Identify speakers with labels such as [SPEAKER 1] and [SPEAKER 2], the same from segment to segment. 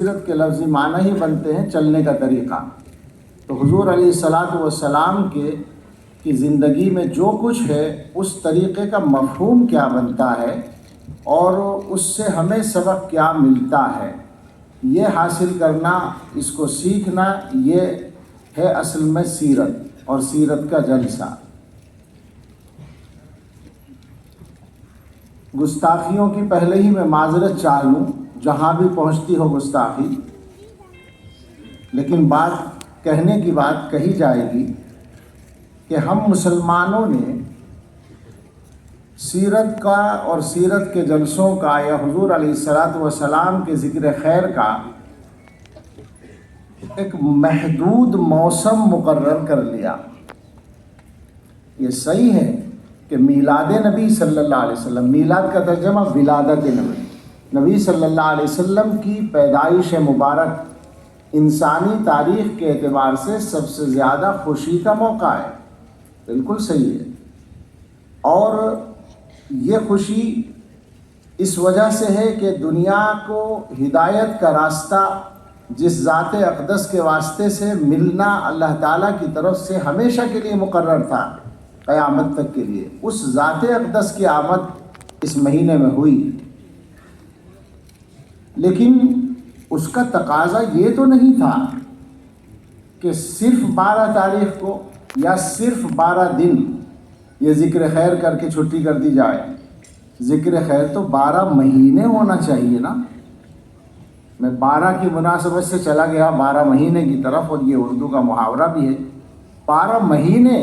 [SPEAKER 1] سیرت کے لفظی معنی ہی بنتے ہیں چلنے کا طریقہ۔ تو حضور علیہ الصلاۃ والسلام کی زندگی میں جو کچھ ہے اس طریقے کا مفہوم کیا بنتا ہے اور اس سے ہمیں سبق کیا ملتا ہے، یہ حاصل کرنا، اس کو سیکھنا، یہ ہے اصل میں سیرت اور سیرت کا جلسہ۔ گستاخیوں کی پہلے ہی میں معذرت چاہ لوں جہاں بھی پہنچتی ہو گستاخی، لیکن بات کہنے کی بات کہی جائے گی کہ ہم مسلمانوں نے سیرت کا اور سیرت کے جلسوں کا یا حضور علیہ الصلاۃ والسلام کے ذکر خیر کا ایک محدود موسم مقرر کر لیا۔ یہ صحیح ہے کہ میلاد نبی صلی اللہ علیہ وسلم، میلاد کا ترجمہ ولادت نبی، نبی صلی اللہ علیہ وسلم کی پیدائش مبارک انسانی تاریخ کے اعتبار سے سب سے زیادہ خوشی کا موقع ہے، بالکل صحیح ہے۔ اور یہ خوشی اس وجہ سے ہے کہ دنیا کو ہدایت کا راستہ جس ذات اقدس کے واسطے سے ملنا اللہ تعالیٰ کی طرف سے ہمیشہ کے لیے مقرر تھا، قیامت تک کے لیے، اس ذات اقدس کی آمد اس مہینے میں ہوئی۔ لیکن اس کا تقاضا یہ تو نہیں تھا کہ صرف 12 تاریخ کو یا صرف 12 دن یہ ذکر خیر کر کے چھٹی کر دی جائے۔ ذکر خیر تو 12 مہینے ہونا چاہیے نا۔ میں 12 کی مناسبت سے چلا گیا 12 مہینے کی طرف، اور یہ اردو کا محاورہ بھی ہے۔ 12 مہینے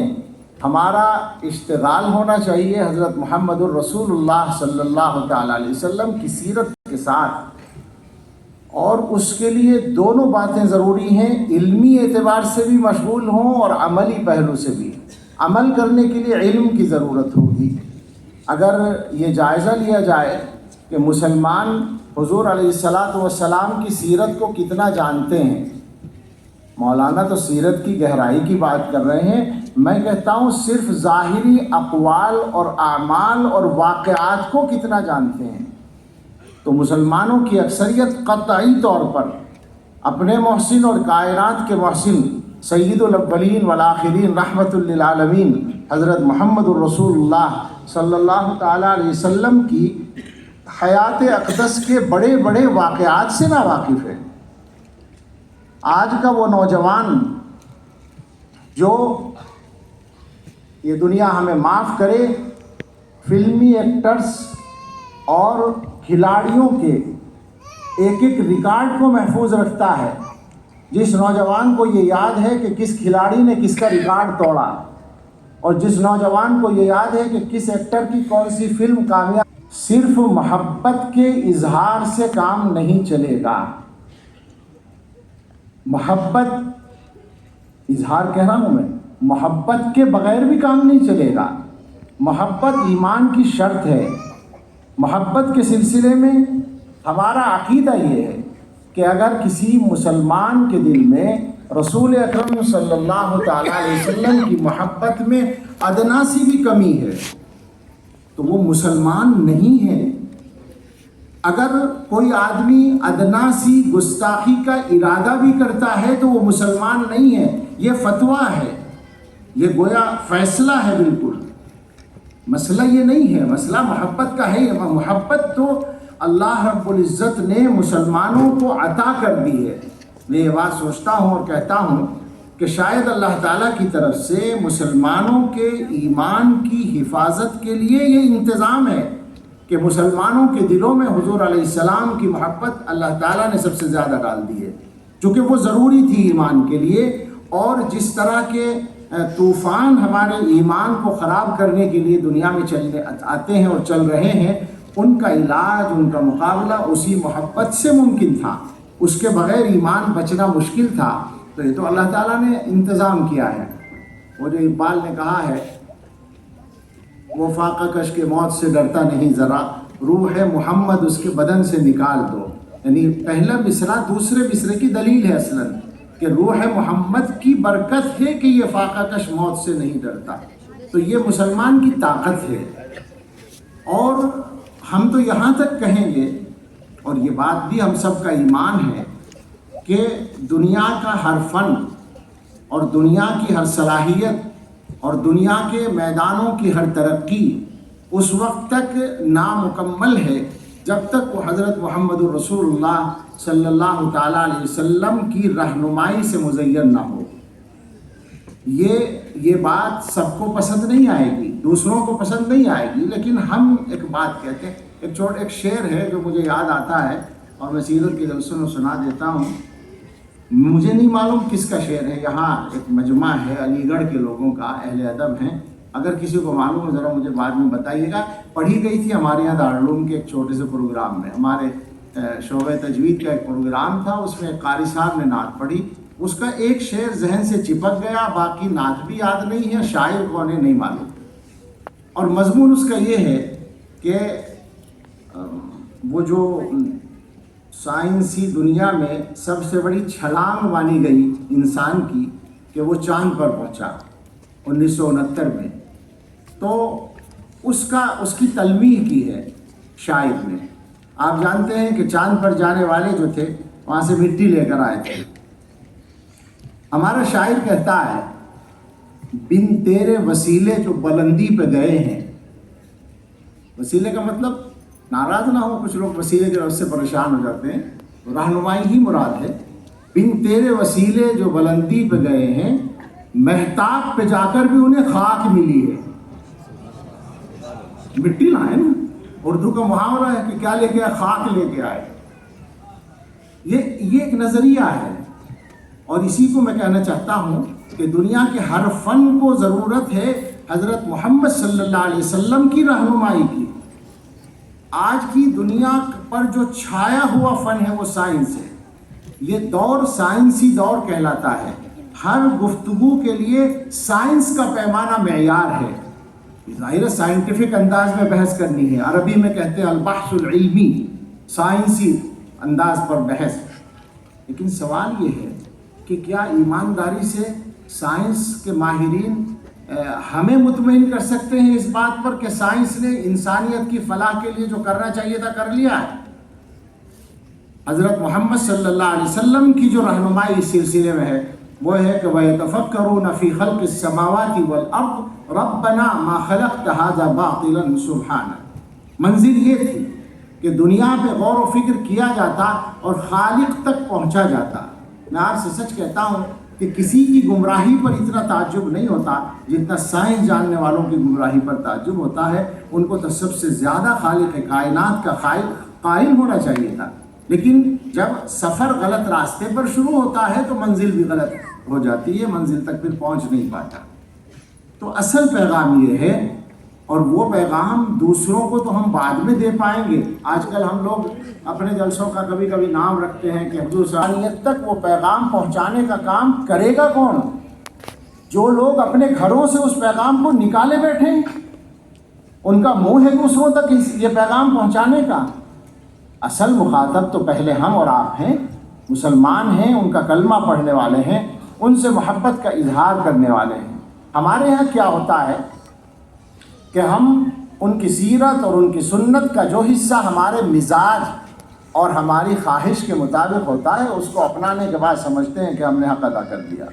[SPEAKER 1] ہمارا اشتغال ہونا چاہیے حضرت محمد الرسول اللہ صلی اللہ تعالیٰ علیہ وسلم کی سیرت کے ساتھ، اور اس کے لیے دونوں باتیں ضروری ہیں، علمی اعتبار سے بھی مشغول ہوں اور عملی پہلو سے بھی۔ عمل کرنے کے لیے علم کی ضرورت ہوگی۔ اگر یہ جائزہ لیا جائے کہ مسلمان حضور علیہ الصلاۃ والسلام کی سیرت کو کتنا جانتے ہیں، مولانا تو سیرت کی گہرائی کی بات کر رہے ہیں، میں کہتا ہوں صرف ظاہری اقوال اور اعمال اور واقعات کو کتنا جانتے ہیں، تو مسلمانوں کی اکثریت قطعی طور پر اپنے محسن اور کائنات کے محسن سید الاولین والآخرین رحمۃ للعالمین حضرت محمد الرسول اللہ صلی اللہ تعالیٰ علیہ وسلم کی حیات اقدس کے بڑے بڑے واقعات سے ناواقف ہے۔ آج کا وہ نوجوان جو، یہ دنیا ہمیں معاف کرے، فلمی ایکٹرز اور کھلاڑیوں کے ایک ایک ریکارڈ کو محفوظ رکھتا ہے، جس نوجوان کو یہ یاد ہے کہ کس کھلاڑی نے کس کا ریکارڈ توڑا، اور جس نوجوان کو یہ یاد ہے کہ کس ایکٹر کی کون سی فلم کامیاب، صرف محبت کے اظہار سے کام نہیں چلے گا۔ محبت اظہار کہہ رہا ہوں میں، محبت کے بغیر بھی کام نہیں چلے گا۔ محبت ایمان کی شرط ہے۔ محبت کے سلسلے میں ہمارا عقیدہ یہ ہے کہ اگر کسی مسلمان کے دل میں رسول اکرم صلی اللہ تعالیٰ علیہ وسلم کی محبت میں ادنا سی بھی کمی ہے تو وہ مسلمان نہیں ہے۔ اگر کوئی آدمی ادنا سی گستاخی کا ارادہ بھی کرتا ہے تو وہ مسلمان نہیں ہے۔ یہ فتویٰ ہے، یہ گویا فیصلہ ہے بالکل۔ مسئلہ یہ نہیں ہے، مسئلہ محبت کا ہے۔ محبت تو اللہ رب العزت نے مسلمانوں کو عطا کر دی ہے۔ میں یہ بات سوچتا ہوں اور کہتا ہوں کہ شاید اللہ تعالیٰ کی طرف سے مسلمانوں کے ایمان کی حفاظت کے لیے یہ انتظام ہے کہ مسلمانوں کے دلوں میں حضور علیہ السلام کی محبت اللہ تعالیٰ نے سب سے زیادہ ڈال دی ہے، چونکہ وہ ضروری تھی ایمان کے لیے۔ اور جس طرح کے طوفان ہمارے ایمان کو خراب کرنے کے لیے دنیا میں چلنے آتے ہیں اور چل رہے ہیں، ان کا علاج، ان کا مقابلہ اسی محبت سے ممکن تھا۔ اس کے بغیر ایمان بچنا مشکل تھا۔ تو یہ تو اللہ تعالیٰ نے انتظام کیا ہے۔ وہ جو اقبال نے کہا ہے، وہ فاقہ کش کے موت سے ڈرتا نہیں ذرا، روح محمد اس کے بدن سے نکال دو۔ یعنی پہلا مصرع دوسرے مصرع کی دلیل ہے اصلاً کہ روح محمد کی برکت ہے کہ یہ فاقہ کش موت سے نہیں ڈرتا۔ تو یہ مسلمان کی طاقت ہے۔ اور ہم تو یہاں تک کہیں گے، اور یہ بات بھی ہم سب کا ایمان ہے کہ دنیا کا ہر فن اور دنیا کی ہر صلاحیت اور دنیا کے میدانوں کی ہر ترقی اس وقت تک نامکمل ہے جب تک وہ حضرت محمد الرسول اللہ صلی اللہ تعالیٰ علیہ وسلم کی رہنمائی سے مزین نہ ہو۔ یہ بات سب کو پسند نہیں آئے گی، دوسروں کو پسند نہیں آئے گی، لیکن ہم ایک بات کہتے ہیں، ایک شعر ہے جو مجھے یاد آتا ہے اور میں سیرت کے جلسوں میں سنا دیتا ہوں۔ مجھے نہیں معلوم کس کا شعر ہے، یہاں ایک مجمع ہے علی گڑھ کے لوگوں کا، اہل ادب ہیں، اگر کسی کو معلوم ہے ذرا مجھے بعد میں بتائیے گا۔ پڑھی گئی تھی ہمارے یہاں دارالعلوم کے ایک چھوٹے سے پروگرام میں، ہمارے شعبہ تجوید کا ایک پروگرام تھا، اس میں قاری صاحب نے نعت پڑھی، اس کا ایک شعر ذہن سے چپک گیا، باقی نعت بھی یاد نہیں ہے، شاعر کون ہے نہیں معلوم، اور مضمون اس کا یہ ہے کہ وہ جو سائنسی دنیا میں سب سے بڑی چھلانگ مانی گئی انسان کی کہ وہ چاند پر پہنچا 1969 میں، تو اس کی تلمیح کی ہے شاعر نے۔ آپ جانتے ہیں کہ چاند پر جانے والے جو تھے وہاں سے مٹی لے کر آئے تھے۔ ہمارا شاعر کہتا ہے بن تیرے وسیلے جو بلندی پہ گئے ہیں، وسیلے کا مطلب ناراض نہ ہو، کچھ لوگ وسیلے کی وجہ سے پریشان ہو جاتے ہیں، رہنمائی ہی مراد ہے۔ بن تیرے وسیلے جو بلندی پہ گئے ہیں، مہتاب پہ جا کر بھی انہیں خاک ملی ہے۔ مٹی لائے نا، اردو کا محاورہ ہے کہ کیا لے کے آئے، خاک لے کے آئے۔ یہ ایک نظریہ ہے، اور اسی کو میں کہنا چاہتا ہوں کہ دنیا کے ہر فن کو ضرورت ہے حضرت محمد صلی اللہ علیہ وسلم کی رہنمائی کی۔ آج کی دنیا پر جو چھایا ہوا فن ہے وہ سائنس ہے، یہ دور سائنسی دور کہلاتا ہے۔ ہر گفتگو کے لیے سائنس کا پیمانہ معیار ہے، ظاہر سائنٹیفک انداز میں بحث کرنی ہے، عربی میں کہتے ہیں البحث العلمی، سائنسی انداز پر بحث۔ لیکن سوال یہ ہے کہ کیا ایمانداری سے سائنس کے ماہرین ہمیں مطمئن کر سکتے ہیں اس بات پر کہ سائنس نے انسانیت کی فلاح کے لیے جو کرنا چاہیے تھا کر لیا ہے؟ حضرت محمد صلی اللہ علیہ وسلم کی جو رہنمائی اس سلسلے میں ہے وہ ہے کہ وَيَتَفَكَّرُونَ فِي خَلْقِ السَّمَاوَاتِ وَالْأَرْضِ رَبَّنَا مَا خَلَقْتَ هَذَا بَاطِلًا سُبْحَانَكَ۔ منزل یہ تھی کہ دنیا پہ غور و فکر کیا جاتا اور خالق تک پہنچا جاتا۔ میں آپ سے سچ کہتا ہوں کہ کسی کی گمراہی پر اتنا تعجب نہیں ہوتا جتنا سائنس جاننے والوں کی گمراہی پر تعجب ہوتا ہے۔ ان کو تو سب سے زیادہ خالق کائنات کا قائل ہونا چاہیے تھا، لیکن جب سفر غلط راستے پر شروع ہوتا ہے تو منزل بھی غلط ہو جاتی ہے، منزل تک پھر پہنچ نہیں پاتا۔ تو اصل پیغام یہ ہے، اور وہ پیغام دوسروں کو تو ہم بعد میں دے پائیں گے۔ آج کل ہم لوگ اپنے جلسوں کا کبھی کبھی نام رکھتے ہیں کہ حضور انسانیت تک وہ پیغام پہنچانے کا کام کرے گا کون؟ جو لوگ اپنے گھروں سے اس پیغام کو نکالے بیٹھے ہیں، ان کا منہ ہے دوسروں تک یہ پیغام پہنچانے کا۔ اصل مخاطب تو پہلے ہم اور آپ ہیں، مسلمان ہیں، ان کا کلمہ پڑھنے والے ہیں، ان سے محبت کا اظہار کرنے والے ہیں۔ ہمارے یہاں کیا ہوتا ہے کہ ہم ان کی سیرت اور ان کی سنت کا جو حصہ ہمارے مزاج اور ہماری خواہش کے مطابق ہوتا ہے اس کو اپنانے کے بعد سمجھتے ہیں کہ ہم نے حق ادا کر دیا۔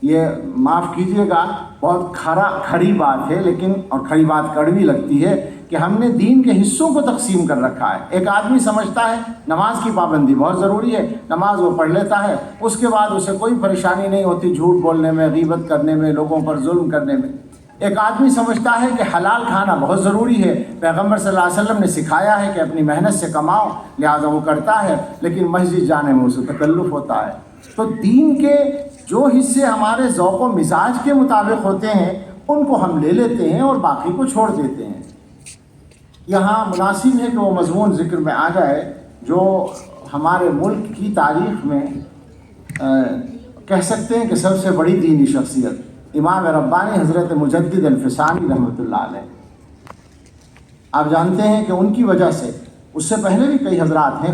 [SPEAKER 1] یہ معاف کیجئے گا بہت کھری بات ہے، لیکن اور کھری بات کڑوی لگتی ہے کہ ہم نے دین کے حصوں کو تقسیم کر رکھا ہے۔ ایک آدمی سمجھتا ہے نماز کی پابندی بہت ضروری ہے، نماز وہ پڑھ لیتا ہے، اس کے بعد اسے کوئی پریشانی نہیں ہوتی جھوٹ بولنے میں، غیبت کرنے میں، لوگوں پر ظلم کرنے میں۔ ایک آدمی سمجھتا ہے کہ حلال کھانا بہت ضروری ہے، پیغمبر صلی اللہ علیہ وسلم نے سکھایا ہے کہ اپنی محنت سے کماؤ، لہٰذا وہ کرتا ہے، لیکن مسجد جانے میں اسے تکلف ہوتا ہے۔ تو دین کے جو حصے ہمارے ذوق و مزاج کے مطابق ہوتے ہیں ان کو ہم لے لیتے ہیں اور باقی کو چھوڑ دیتے ہیں۔ یہاں مناسب ہے کہ وہ مضمون ذکر میں آ جائے جو ہمارے ملک کی تاریخ میں کہہ سکتے ہیں کہ سب سے بڑی دینی شخصیت امام ربانی حضرت مجدد الفسانی رحمۃ اللہ علیہ۔ آپ جانتے ہیں کہ ان کی وجہ سے اس سے پہلے بھی کئی حضرات ہیں